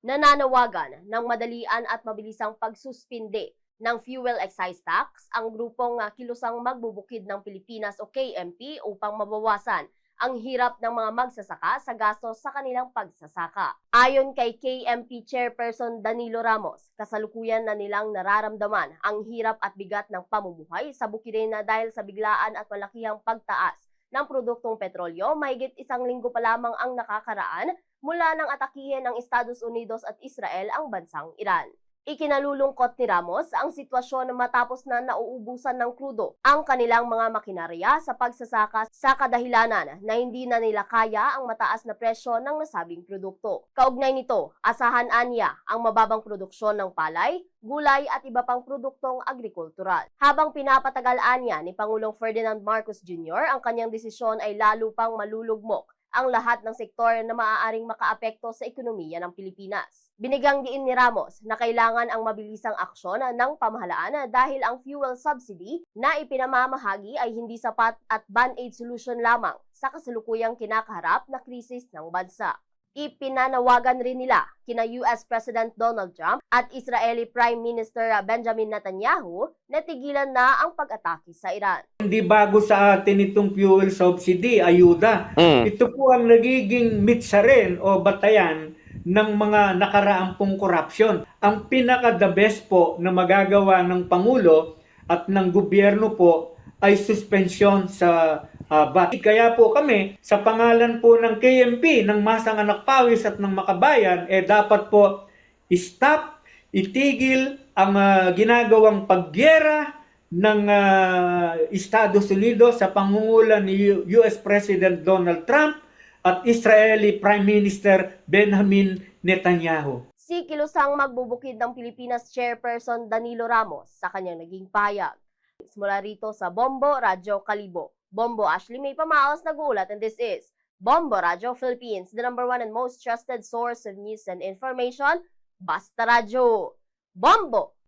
Nananawagan ng madalian at mabilisang pagsuspinde ng fuel excise tax ang grupong Kilusang Magbubukid ng Pilipinas o KMP upang mabawasan ang hirap ng mga magsasaka sa gastos sa kanilang pagsasaka. Ayon kay KMP Chairperson Danilo Ramos, kasalukuyan na nilang nararamdaman ang hirap at bigat ng pamumuhay sa bukidin na dahil sa biglaan at malakihang pagtaas ng produktong petrolyo. Mahigit isang linggo pa lamang ang nakakaraan mula nang atakihin ng Estados Unidos at Israel ang bansang Iran. Ikinalulungkot ni Ramos ang sitwasyon na matapos na nauubusan ng krudo ang kanilang mga makinarya sa pagsasaka sa kadahilanan na hindi na nila kaya ang mataas na presyo ng nasabing produkto. Kaugnay nito, asahan anya ang mababang produksyon ng palay, gulay at iba pang produktong agrikultural. Habang pinapatagal anya ni Pangulong Ferdinand Marcos Jr. ang kanyang desisyon ay lalo pang malulugmok ang lahat ng sektor na maaaring makaapekto sa ekonomiya ng Pilipinas. Binigyang diin ni Ramos na kailangan ang mabilisang aksyon ng pamahalaan dahil ang fuel subsidy na ipinamamahagi ay hindi sapat at band-aid solution lamang sa kasalukuyang kinakaharap na krisis ng bansa. Ipinanawagan rin nila kina US President Donald Trump at Israeli Prime Minister Benjamin Netanyahu na tigilan na ang pag-atake sa Iran. Hindi bago sa atin itong fuel subsidy, ayuda. Ito po ang nagiging mitsa rin o batayan ng mga nakaraang korupsyon. Ang pinaka-the best po na magagawa ng Pangulo at ng gobyerno po ay suspensyon sa VAT. Kaya po kami, sa pangalan po ng KMP, ng Masang Anak Pawis at ng Makabayan, dapat po stop, itigil ang ginagawang pagyera ng Estados Unidos sa pangunguna ni US President Donald Trump at Israeli Prime Minister Benjamin Netanyahu. Si Kilusang Magbubukid ng Pilipinas Chairperson Danilo Ramos sa kanyang naging payag. Mula rito sa Bombo Radyo Kalibo. Bombo Ashley May Pamaos nag-uulat, and this is Bombo Radyo Philippines, the #1 and most trusted source of news and information. Basta Radyo. Bombo!